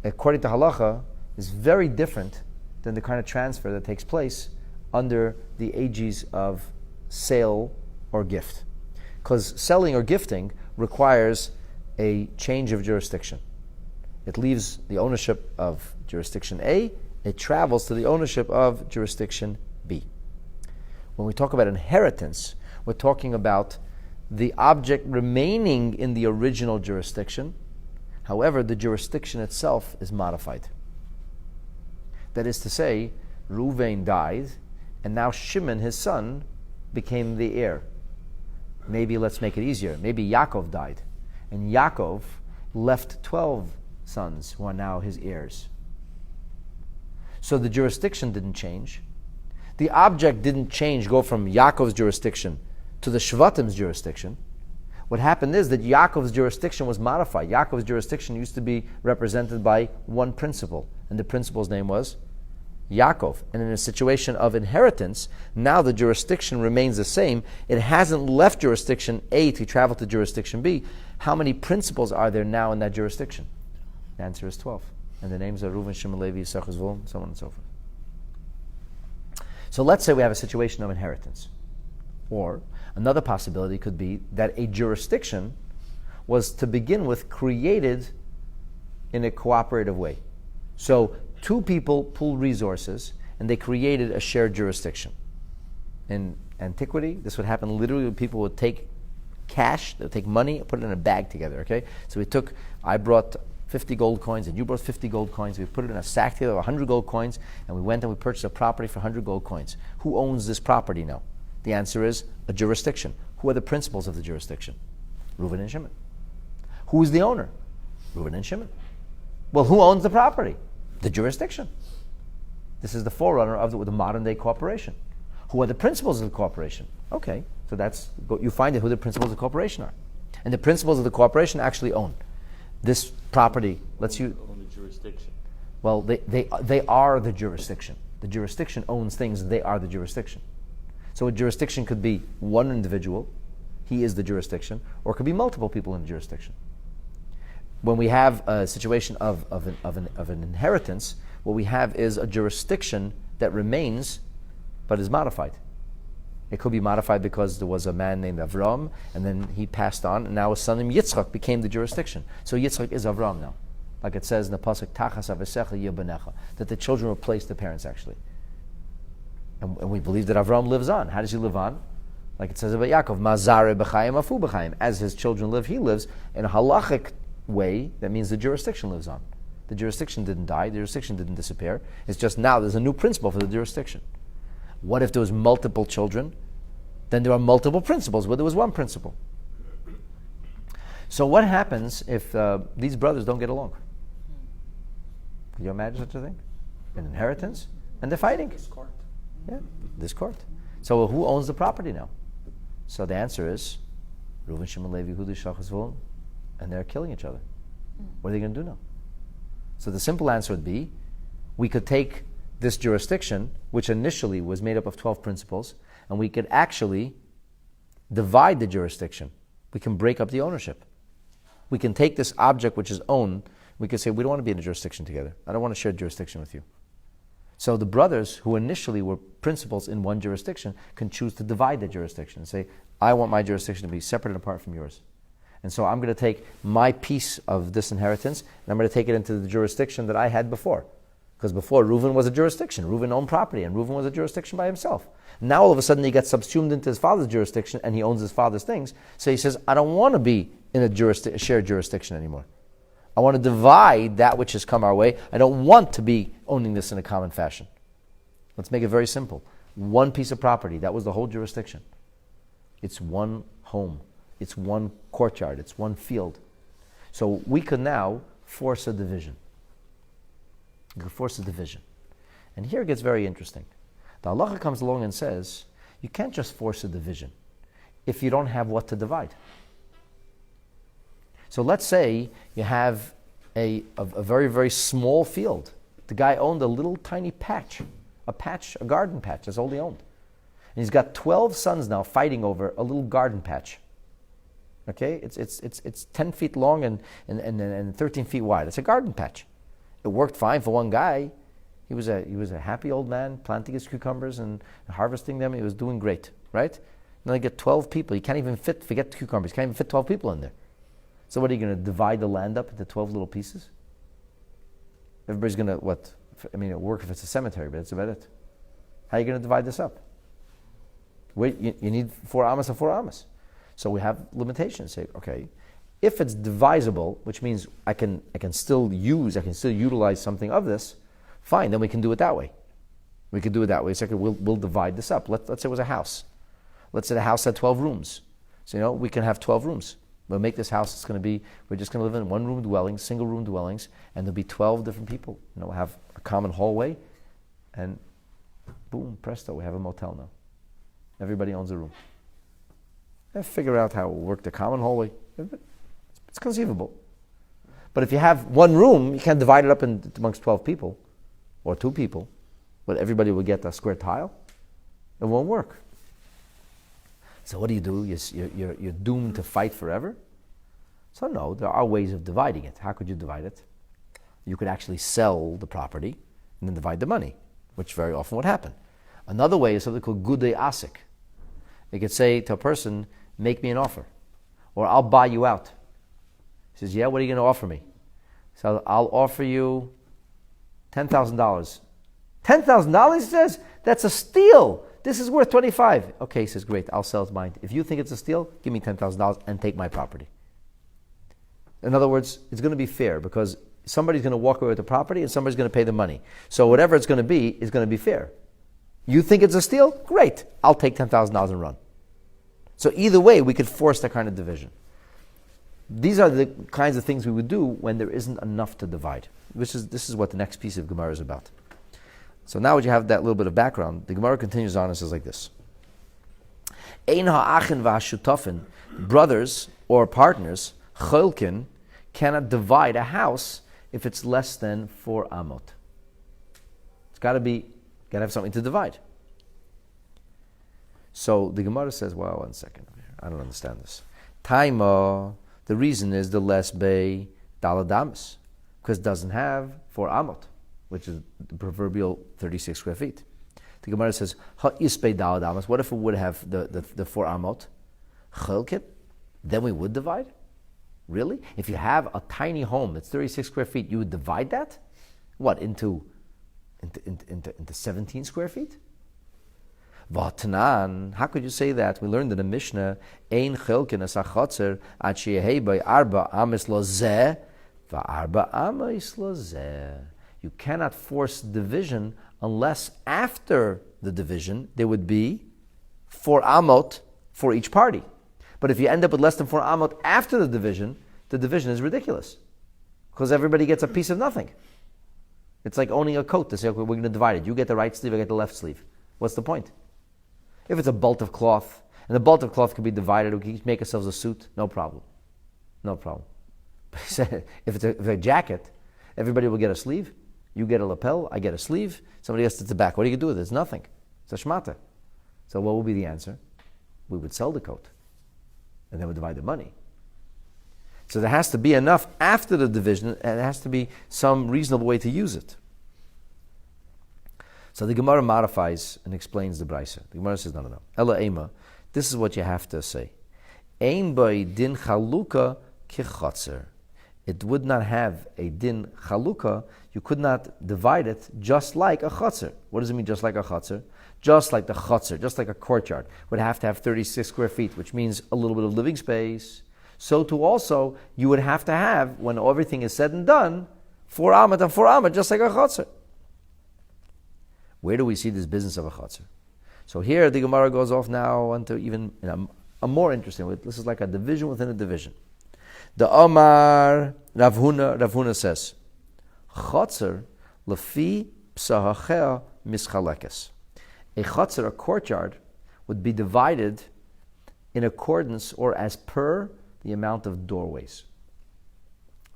Speaker 1: according to halacha, is very different than the kind of transfer that takes place under the aegis of sale or gift. Because selling or gifting requires a change of jurisdiction. It leaves the ownership of jurisdiction A, it travels to the ownership of jurisdiction B. When we talk about inheritance, we're talking about the object remaining in the original jurisdiction. However, the jurisdiction itself is modified. That is to say, Reuven died, and now Shimon, his son, became the heir. Maybe let's make it easier. Maybe Yaakov died, and Yaakov left 12 sons who are now his heirs. So the jurisdiction didn't change. The object didn't change, go from Yaakov's jurisdiction to the Shvatim's jurisdiction. What happened is that Yaakov's jurisdiction was modified. Yaakov's jurisdiction used to be represented by one principal, and the principal's name was Yaakov. And in a situation of inheritance, now the jurisdiction remains the same. It hasn't left jurisdiction A to travel to jurisdiction B. How many principals are there now in that jurisdiction? The answer is 12. And the names are Reuven, Shimon, Levi, Yisachar, Zvulun, so on and so forth. So let's say we have a situation of inheritance. Or another possibility could be that a jurisdiction was to begin with created in a cooperative way. So two people pooled resources and they created a shared jurisdiction. In antiquity, this would happen literally when people would take cash, they would take money and put it in a bag together, okay? So I brought 50 gold coins and you brought 50 gold coins. We put it in a sack together of 100 gold coins, and we went and we purchased a property for 100 gold coins. Who owns this property now? The answer is a jurisdiction. Who are the principals of the jurisdiction? Reuven and Shimon. Who is the owner? Reuven and Shimon. Well, who owns the property? The jurisdiction. This is the forerunner of the modern day corporation. Who are the principals of the corporation? Okay, so you find out who the principals of the corporation are. And the principals of the corporation actually own this property.
Speaker 3: Own the jurisdiction.
Speaker 1: Well, they are the jurisdiction. The jurisdiction owns things, they are the jurisdiction. So a jurisdiction could be one individual, he is the jurisdiction, or it could be multiple people in the jurisdiction. When we have a situation of an inheritance, what we have is a jurisdiction that remains, but is modified. It could be modified because there was a man named Avram, and then he passed on, and now his son named Yitzchak became the jurisdiction. So Yitzchak is Avram now. Like it says in the pasuk, Tachas Avesecha Yibanecha, that the children replace the parents actually. And we believe that Avram lives on. How does he live on? Like it says about Yaakov, Mazare b'chaim afu b'chaim. As his children live, he lives. In a halachic way, that means the jurisdiction lives on. The jurisdiction didn't die, the jurisdiction didn't disappear. It's just now there's a new principle for the jurisdiction. What if there was multiple children? Then there are multiple principles where there was one principle. So what happens if these brothers don't get along? Can you imagine such a thing? An inheritance? And they're fighting.
Speaker 2: Discord.
Speaker 1: Yeah, discord. So who owns the property now? So the answer is Reuven, Shimon, Levi, Yehuda, Shachar, Zvulun, and they're killing each other. What are they going to do now? So the simple answer would be, we could take this jurisdiction, which initially was made up of 12 principles, and we could actually divide the jurisdiction. We can break up the ownership. We can take this object which is owned, we could say, we don't want to be in a jurisdiction together. I don't want to share jurisdiction with you. So the brothers, who initially were principals in one jurisdiction, can choose to divide the jurisdiction and say, I want my jurisdiction to be separate and apart from yours. And so I'm going to take my piece of this inheritance, and I'm going to take it into the jurisdiction that I had before. Because before, Reuven was a jurisdiction. Reuven owned property, and Reuven was a jurisdiction by himself. Now all of a sudden he gets subsumed into his father's jurisdiction, and he owns his father's things. So he says, I don't want to be in a shared jurisdiction anymore. I want to divide that which has come our way. I don't want to be owning this in a common fashion. Let's make it very simple. One piece of property, that was the whole jurisdiction. It's one home. It's one courtyard. It's one field. So we could now force a division. You could force a division. And here it gets very interesting. The halacha comes along and says, you can't just force a division if you don't have what to divide. So let's say you have a very, very small field. The guy owned a little tiny patch, a garden patch. That's all he owned. And he's got 12 sons now fighting over a little garden patch. Okay, it's 10 feet long and 13 feet wide. It's a garden patch. It worked fine for one guy. He was a happy old man planting his cucumbers and harvesting them. He was doing great, right? Then I get 12 people. You can't even forget the cucumbers. You can't even fit 12 people in there. So what are you going to divide the land up into 12 little pieces? Everybody's going to it'll work if it's a cemetery, but that's about it. How are you going to divide this up? Wait, you need 4 amas and 4 amas. So we have limitations. Say, okay, if it's divisible, which means I can still utilize something of this, fine, then we can do it that way. We could do it that way. Second, we'll divide this up. Let's say it was a house. Let's say the house had 12 rooms. So we can have 12 rooms. We'll make this house, we're just going to live in one-room dwellings, single-room dwellings, and there'll be 12 different people. We'll have a common hallway, and boom, presto, we have a motel now. Everybody owns a room. And figure out how it will work the common hallway. It's conceivable. But if you have one room, you can't divide it up amongst 12 people, or 2 people, but everybody will get a square tile. It won't work. So what do? You're doomed to fight forever? So no, there are ways of dividing it. How could you divide it? You could actually sell the property and then divide the money, which very often would happen. Another way is something called gudei asik. You could say to a person, make me an offer, or I'll buy you out. He says, yeah, what are you going to offer me? So I'll offer you $10,000. $10,000, he says? That's a steal. This is worth $25,000. Okay, he says, great, I'll sell it mine. If you think it's a steal, give me $10,000 and take my property. In other words, it's going to be fair because somebody's going to walk away with the property and somebody's going to pay the money. So whatever it's going to be is going to be fair. You think it's a steal? Great, I'll take $10,000 and run. So either way, we could force that kind of division. These are the kinds of things we would do when there isn't enough to divide. This is what the next piece of Gemara is about. So now that you have that little bit of background, the Gemara continues on and says like this. Ein ha'achin v'ha'shutafin, brothers or partners, cholkin, cannot divide a house if it's less than 4 amot. It's got to have something to divide. So the Gemara says, well, 1 second. I don't understand this. Taima, the reason is the less bay daladamas, because it doesn't have 4 amot, which is the proverbial 36 square feet. The Gemara says, ha isbei daladamas, what if it would have the 4 amot? Chelkit, then we would divide? Really? If you have a tiny home that's 36 square feet, you would divide that? What, into 17 square feet? Vatanan, how could you say that? We learned in the Mishnah, Ein chelkin as achotzer ad sheyehei by arba amis lozeh va'arba amis lozeh. You cannot force division unless after the division there would be 4 amot for each party. But if you end up with less than 4 amot after the division is ridiculous because everybody gets a piece of nothing. It's like owning a coat to say, okay, we're going to divide it. You get the right sleeve, I get the left sleeve. What's the point? If it's a bolt of cloth, and the bolt of cloth can be divided, we can make ourselves a suit, no problem. No problem. But if it's a jacket, everybody will get a sleeve. You get a lapel, I get a sleeve, somebody else gets the back. What are you going to do with it? It's nothing. It's a shmata. So what will be the answer? We would sell the coat, and then we'd divide the money. So there has to be enough after the division, and there has to be some reasonable way to use it. So the Gemara modifies and explains the Brisa. The Gemara says, no. Ela ema, this is what you have to say. Ein by din chaluka kichotzer. It would not have a din chaluka. You could not divide it just like a chotzer. What does it mean, just like a chotzer? Just like the chotzer, just like a courtyard, would have to have 36 square feet, which means a little bit of living space. So too also, you would have to have, when everything is said and done, 4 amot and 4 amot, just like a chotzer. Where do we see this business of a chotzer? So here the Gemara goes off now into even a more interesting way. This is like a division within a division. The Omar Rav Huna says, chotzer lefi psahachea mischalekes. A chotzer, a courtyard, would be divided in accordance or as per the amount of doorways.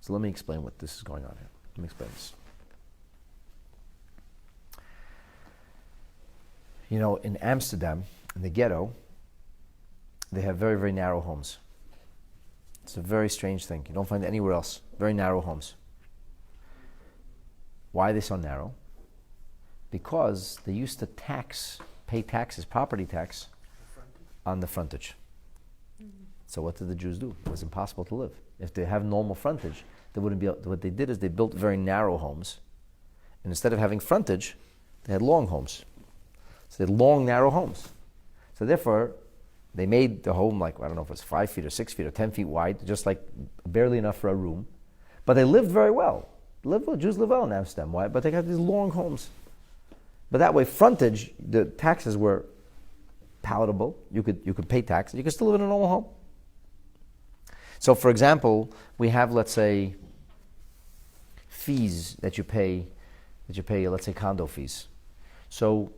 Speaker 1: So let me explain what this is going on here. Let me explain this. You know, in Amsterdam, in the ghetto, they have very, very narrow homes. It's a very strange thing. You don't find it anywhere else. Very narrow homes. Why are they so narrow? Because they used to pay taxes, property tax, on the frontage. So what did the Jews do? It was impossible to live. If they have normal frontage, they wouldn't be able, what they did is they built very narrow homes. And instead of having frontage, they had long homes. So they had long, narrow homes. So therefore, they made the home like, I don't know if it's 5 feet or 6 feet or 10 feet wide, just like barely enough for a room. But they lived very well. Jews live well in Amsterdam. Why? But they had these long homes. But that way, frontage, the taxes were palatable. You could pay taxes. You could still live in a normal home. So, for example, we have, let's say, fees that you pay, let's say, condo fees. So,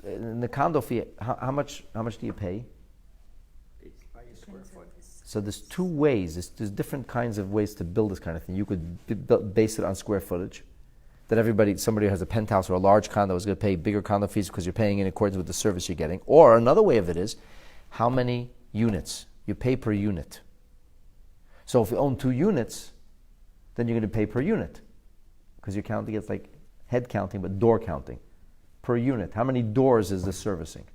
Speaker 1: in the condo fee, how much do you pay?
Speaker 2: It's by a square foot.
Speaker 1: So there's 2 ways. There's different kinds of ways to build this kind of thing. You could base it on square footage. That somebody who has a penthouse or a large condo is going to pay bigger condo fees because you're paying in accordance with the service you're getting. Or another way of it is, how many units? You pay per unit. So if you own 2 units, then you're going to pay per unit. Because you're counting, it's like head counting, but door counting. Per unit. How many doors is this servicing?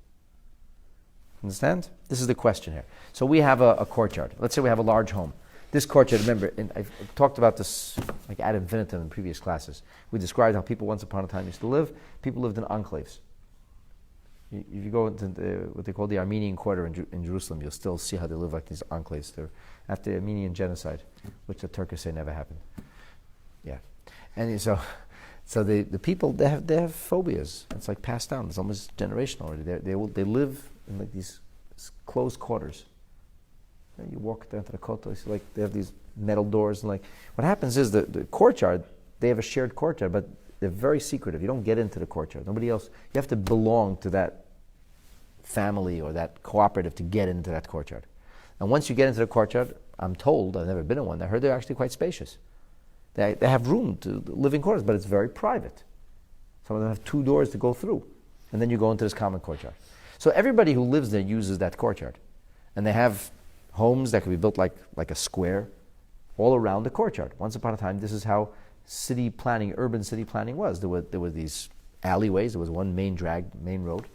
Speaker 1: Understand? This is the question here. So we have a courtyard. Let's say we have a large home. This courtyard, remember, and I've talked about this like ad infinitum in previous classes. We described how people once upon a time used to live. People lived in enclaves. If you go into what they call the Armenian Quarter in Jerusalem, you'll still see how they live like these enclaves. They're after the Armenian genocide, which the Turkish say never happened. Yeah. And so the people, they have phobias. It's like passed down. It's almost generational already. They live in like these closed quarters. And you walk down to the kotel, you see like they have these metal doors, and like what happens is the courtyard, they have a shared courtyard, but they're very secretive. You don't get into the courtyard. Nobody else. You have to belong to that family or that cooperative to get into that courtyard. And once you get into the courtyard, I'm told, I've never been in one, I heard they're actually quite spacious. They have room to live in quarters, but it's very private. Some of them have 2 doors to go through, and then you go into this common courtyard. So everybody who lives there uses that courtyard. And they have homes that can be built like a square all around the courtyard. Once upon a time, this is how city planning, urban city planning was. There were these alleyways. There was one main road,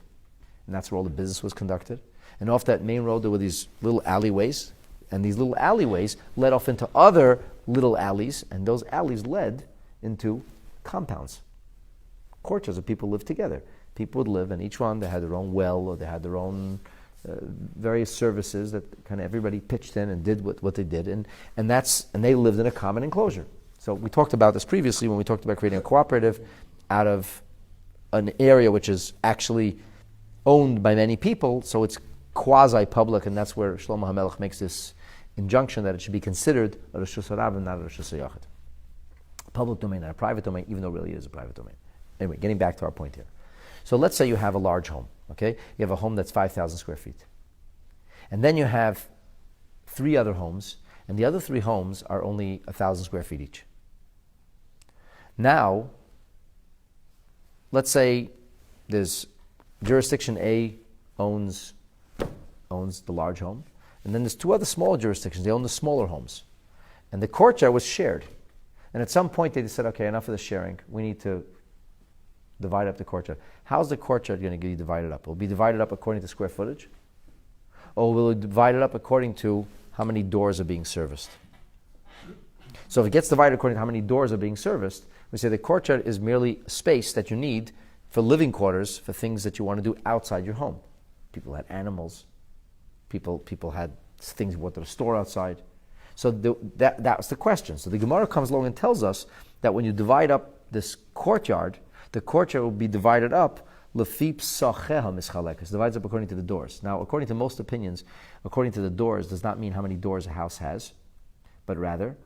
Speaker 1: and that's where all the business was conducted. And off that main road, there were these little alleyways, and these little alleyways led off into other little alleys, and those alleys led into compounds, courtyards where people lived together. People would live, and each one, they had their own well, or they had their own various services that kind of everybody pitched in and did what they did, and they lived in a common enclosure. So we talked about this previously when we talked about creating a cooperative out of an area which is actually owned by many people, so it's quasi-public, and that's where Shlomo HaMelech makes this injunction that it should be considered a Reshus HaRab and not a Reshus HaYachid. A public domain, not a private domain, even though really it is a private domain. Anyway, getting back to our point here. So let's say you have a large home, okay? You have a home that's 5,000 square feet. And then you have 3 other homes, and the other 3 homes are only 1,000 square feet each. Now, let's say there's jurisdiction A owns the large home, and then there's 2 other small jurisdictions, they own the smaller homes. And the courtyard was shared. And at some point they said, okay, enough of the sharing, we need to divide up the courtyard. How's the courtyard going to be divided up? Will it be divided up according to square footage? Or will it be divided up according to how many doors are being serviced? So if it gets divided according to how many doors are being serviced, we say the courtyard is merely space that you need for living quarters, for things that you want to do outside your home. People had animals. People had things you wanted to store outside. So that was the question. So the Gemara comes along and tells us that when you divide up this courtyard, the courtyard will be divided up lefi psacheha mischalekes. Divides up according to the doors. Now, according to most opinions, according to the doors does not mean how many doors a house has, but rather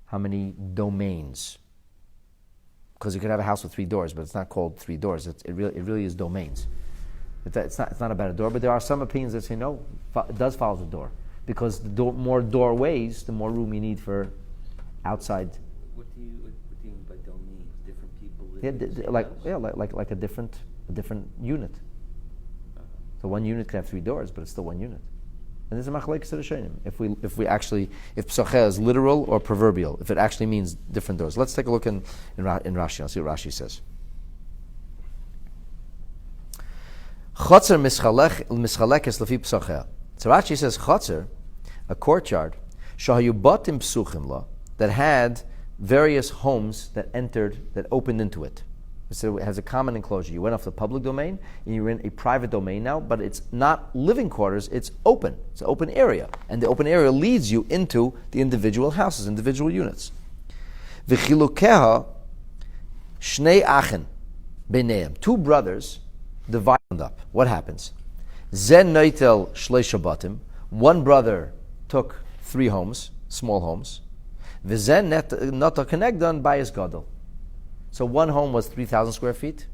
Speaker 1: how many domains. Because you could have a house with 3 doors, but it's not called 3 doors. It really is domains. It's not about a door, but there are some opinions that say no, it does follow the door. Because the more doorways, the more room you need for outside.
Speaker 3: What do you mean by domains? Different people live
Speaker 1: Like a different unit. So one unit can have 3 doors, but it's still one unit. And this is machlekes rishonim. If psacheh is literal or proverbial, if it actually means different doors. Let's take a look in Rashi. I'll see what Rashi says. Chotzer mischalekes lefi psacheh. So Rashi says chotzer, a courtyard, shahayu batim psuchim la, that had various homes that opened into it. So it has a common enclosure. You went off the public domain, and you're in a private domain now, but it's not living quarters, it's open. It's an open area. And the open area leads you into the individual houses, individual units. V'chilukeha shnei achen b'neim. 2 brothers divided up. What happens? Zen noitel shleisha batim. 1 brother took 3 homes, small homes. V'zen nata kenegdan bayis gadol. So one home was 3,000 square feet,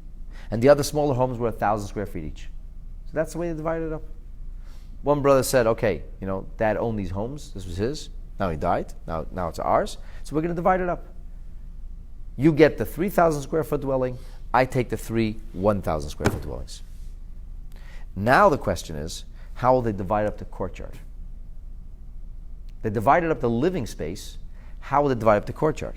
Speaker 1: and the other smaller homes were 1,000 square feet each. So that's the way they divided it up. One brother said, okay, Dad owned these homes. This was his. Now he died. Now it's ours. So we're going to divide it up. You get the 3,000 square foot dwelling. I take the 3 1,000 square foot dwellings. Now the question is, how will they divide up the courtyard? They divided up the living space. How will they divide up the courtyard?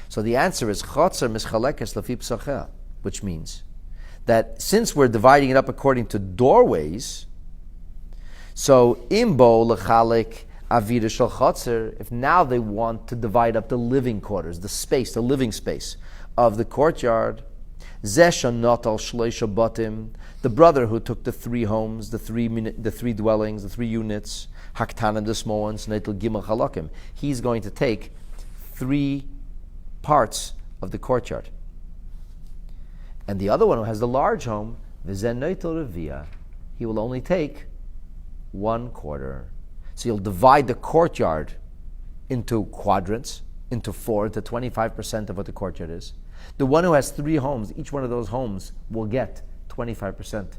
Speaker 1: So the answer is chotzer mischalekes lefi psacheh, which means that since we're dividing it up according to doorways, so imbo lechalek avida shel chotzer, if now they want to divide up the living quarters, the living space of the courtyard, zeh not al shleisha batim, the brother who took the 3 homes, the 3 dwellings, the 3 units, haktanim, the small ones, neitel gimel chalakim, he's going to take 3 parts of the courtyard. And the other one who has the large home, v'zen noitel revia, he will only take 1/4. So you'll divide the courtyard into quadrants, into 4, to 25% of what the courtyard is. The one who has 3 homes, each one of those homes will get 25%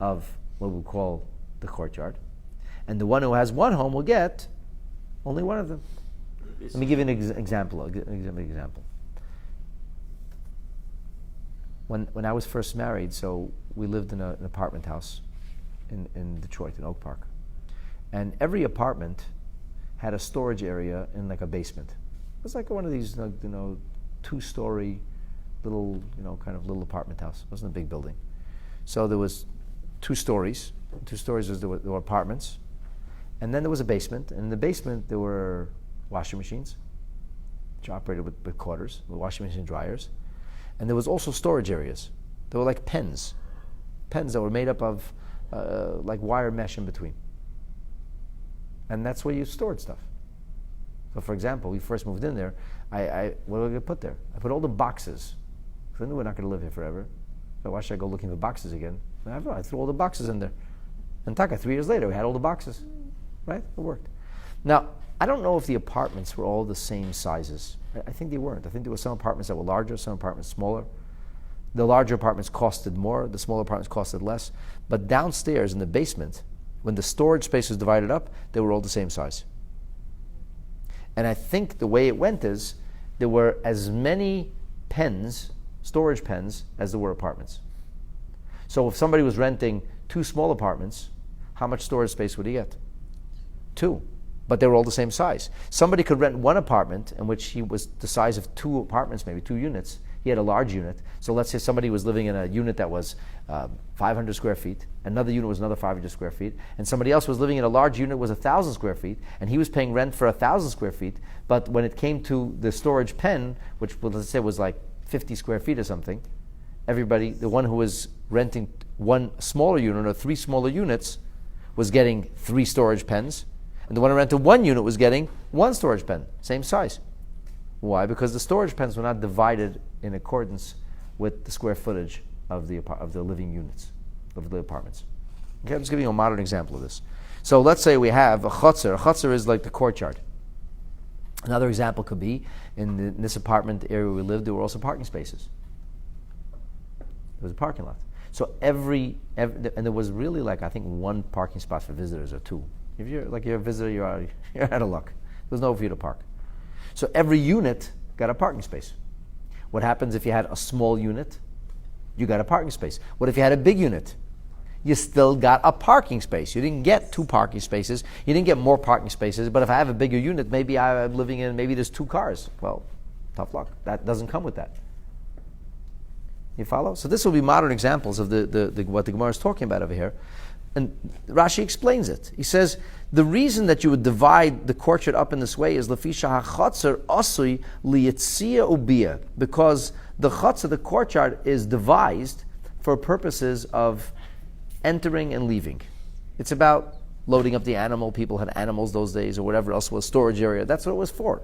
Speaker 1: of what we call the courtyard. And the one who has 1 home will get only one of them. Let me give you an example. When I was first married, so we lived in an apartment house, in Detroit, in Oak Park. And every apartment had a storage area in like a basement. It was like one of these, 2-story little, kind of little apartment house. It wasn't a big building. So there was 2 stories. 2 stories there were apartments. And then there was a basement. And in the basement there were washing machines, which operated with quarters, with washing machine dryers. And there was also storage areas. There were like pens that were made up of like wire mesh in between. And that's where you stored stuff. So for example, we first moved in there, what did I put there? I put all the boxes. Because I knew we're not going to live here forever. So why should I go looking for boxes again? I threw all the boxes in there. And 3 years later, we had all the boxes. Right? It worked. Now, I don't know if the apartments were all the same sizes. I think they weren't. I think there were some apartments that were larger, some apartments smaller. The larger apartments costed more, the smaller apartments costed less. But downstairs in the basement, when the storage space was divided up, they were all the same size. And I think the way it went is there were as many pens, storage pens, as there were apartments. So if somebody was renting 2 small apartments, how much storage space would he get? 2. But they were all the same size. Somebody could rent 1 apartment in which he was the size of 2 apartments, maybe 2 units. He had a large unit. So let's say somebody was living in a unit that was 500 square feet. Another unit was another 500 square feet. And somebody else was living in a large unit that was 1,000 square feet. And he was paying rent for 1,000 square feet. But when it came to the storage pen, which let's say was like 50 square feet or something, everybody, the one who was renting 1 smaller unit or 3 smaller units was getting 3 storage pens. And the one who rented 1 unit was getting 1 storage pen, same size. Why? Because the storage pens were not divided in accordance with the square footage of the living units, of the apartments. Okay, I'm just giving you a modern example of this. So let's say we have a chutzner. A chutzner is like the courtyard. Another example could be, in this apartment area where we lived, there were also parking spaces. There was a parking lot. So every and there was really like, I think, 1 parking spot for visitors or 2. If you're a visitor, you're out of luck. There's nowhere for you to park. So every unit got a parking space. What happens if you had a small unit? You got a parking space. What if you had a big unit? You still got a parking space. You didn't get 2 parking spaces. You didn't get more parking spaces. But if I have a bigger unit, maybe I'm living in, maybe there's 2 cars. Well, tough luck. That doesn't come with that. You follow? So this will be modern examples of what the Gemara is talking about over here. And Rashi explains it. He says, the reason that you would divide the courtyard up in this way is lefisha hachatzer asui liyitzia ubia, because the chutzner, the courtyard, is devised for purposes of entering and leaving. It's about loading up the animal. People had animals those days, or whatever else was storage area. That's what it was for.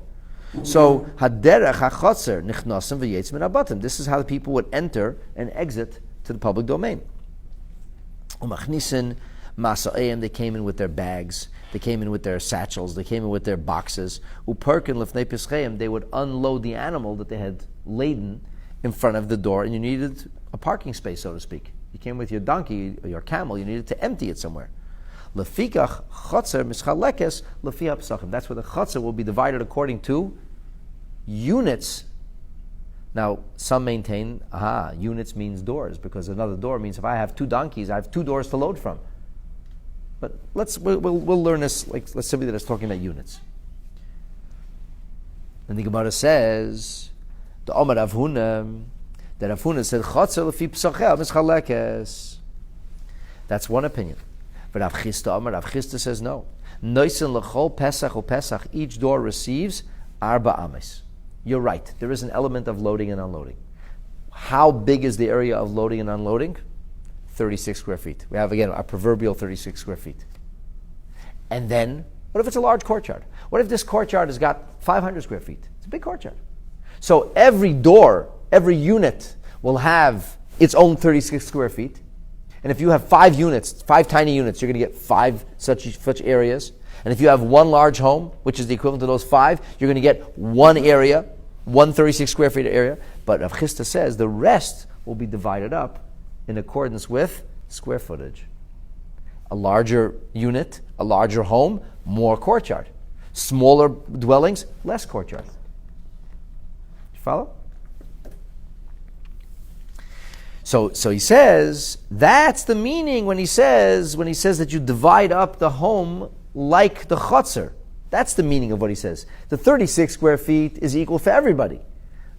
Speaker 1: So haderech hachatzer nichnasim v'yetz min habatim. This is how the people would enter and exit to the public domain. Umachnisin Massechet, they came in with their bags, they came in with their satchels, they came in with their boxes. Uperkin lefnei pischeim, they would unload the animal that they had laden in front of the door, and you needed a parking space, so to speak. You came with your donkey or your camel, you needed to empty it somewhere. Lefikach chotzer mischalekes lefi hapsachim. That's where the chotzer will be divided according to units. Now, some maintain, units means doors, because another door means if I have 2 donkeys, I have 2 doors to load from. But we'll learn this, like, let's say that it's talking about units. And the Gemara says, the Omar Avhuna, that Avhuna said, Chotzer lefi psachel mischalekes. That's one opinion. But Rav Chisda says no. Noisen lechol pesach o pesach, each door receives arba ames. You're right. There is an element of loading and unloading. How big is the area of loading and unloading? 36 square feet. We have, again, our proverbial 36 square feet. And then, what if it's a large courtyard? What if this courtyard has got 500 square feet? It's a big courtyard. So every door, every unit will have its own 36 square feet. And if you have 5 units, 5 tiny units, you're going to get 5 such areas. And if you have 1 large home, which is the equivalent to those 5, you're going to get 1 area, 136 square feet area. But Rav Chisda says the rest will be divided up in accordance with square footage. A larger unit, a larger home, more courtyard. Smaller dwellings, less courtyard. You follow? So he says, that's the meaning when he says that you divide up the home like the chotzer. That's the meaning of what he says. The 36 square feet is equal for everybody.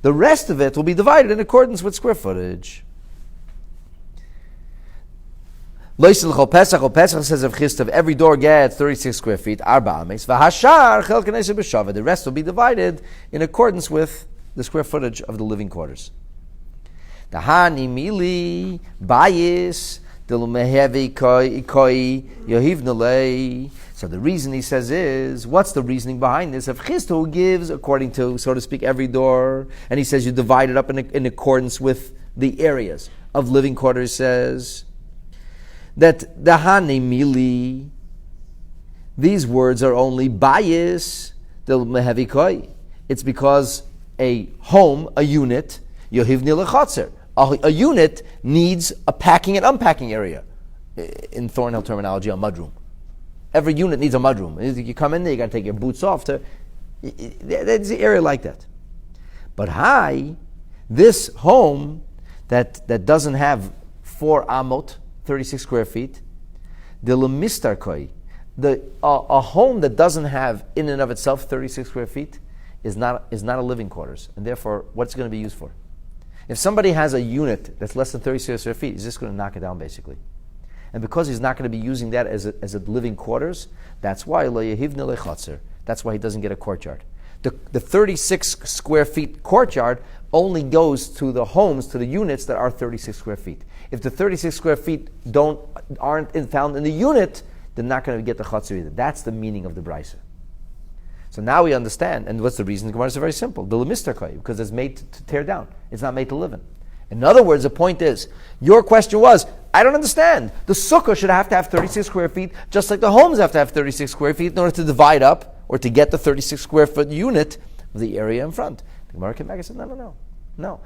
Speaker 1: The rest of it will be divided in accordance with square footage. Pesach says of Chistav, every door gets 36 square feet, arba ames, v'hashar chel k'neseh b'shava. The rest will be divided in accordance with the square footage of the living quarters. Tahani mili bayis dilumehevi koi yohivnalei. So the reason he says is, what's the reasoning behind this? If Chistav gives according to, so to speak, every door, and he says you divide it up in accordance with the areas of living quarters, says that the Hani Mili, these words are only bias del mehavikoi. It's because a home, a unit, yohivni lechotzer, a unit needs a packing and unpacking area. In Thornhill terminology, a mudroom. Every unit needs a mudroom. You come in there, you got to take your boots off. There's an area like that. But this home that doesn't have 4 amot, 36 square feet, a home that doesn't have in and of itself 36 square feet is not a living quarters, and therefore what's it going to be used for? If somebody has a unit that's less than 36 square feet, he's just going to knock it down basically. And because he's not going to be using that as a living quarters, that's why that's why he doesn't get a courtyard. The 36 square feet courtyard only goes to the homes, to the units that are 36 square feet. If the 36 square feet aren't found in the unit, they're not going to get the chatzar either. That's the meaning of the brisa. So now we understand, and what's the reason? The Gemara is very simple. Because it's made to tear down. It's not made to live in. In other words, the point is, your question was, I don't understand. The sukkah should have to have 36 square feet, just like the homes have to have 36 square feet in order to divide up or to get the 36 square foot unit of the area in front. The Gemara came back and said, no.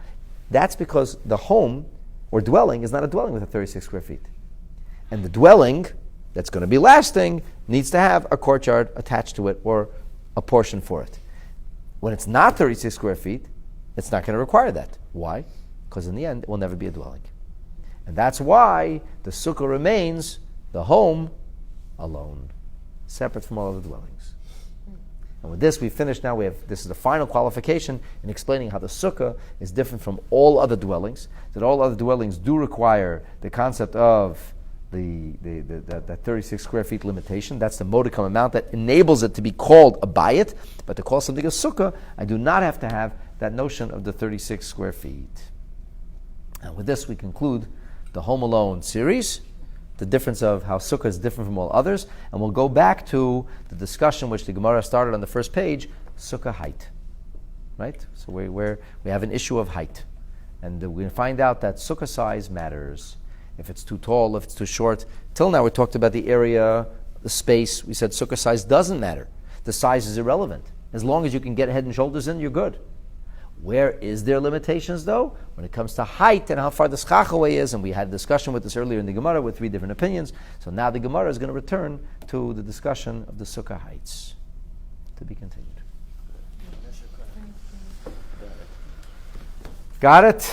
Speaker 1: That's because the home or dwelling is not a dwelling with a 36 square feet. And the dwelling that's going to be lasting needs to have a courtyard attached to it or a portion for it. When it's not 36 square feet, it's not going to require that. Why? Because in the end, it will never be a dwelling. And that's why the sukkah remains the home alone, separate from all other dwellings. And with this, we finished now. This is the final qualification in explaining how the sukkah is different from all other dwellings, that all other dwellings do require the concept of the 36 square feet limitation. That's the modicum amount that enables it to be called a bayit. But to call something a sukkah, I do not have to have that notion of the 36 square feet. And with this, we conclude the Home Alone series, the difference of how sukkah is different from all others, and we'll go back to the discussion which the Gemara started on the first page, sukkah height. Right? So we have an issue of height. And we find out that sukkah size matters. If it's too tall, if it's too short. Till now we talked about the area, the space. We said sukkah size doesn't matter. The size is irrelevant. As long as you can get head and shoulders in, you're good. Where is there limitations though? When it comes to height and how far the schachaway is, and we had a discussion with this earlier in the Gemara with 3 different opinions. So now the Gemara is going to return to the discussion of the sukkah heights. To be continued. Got it?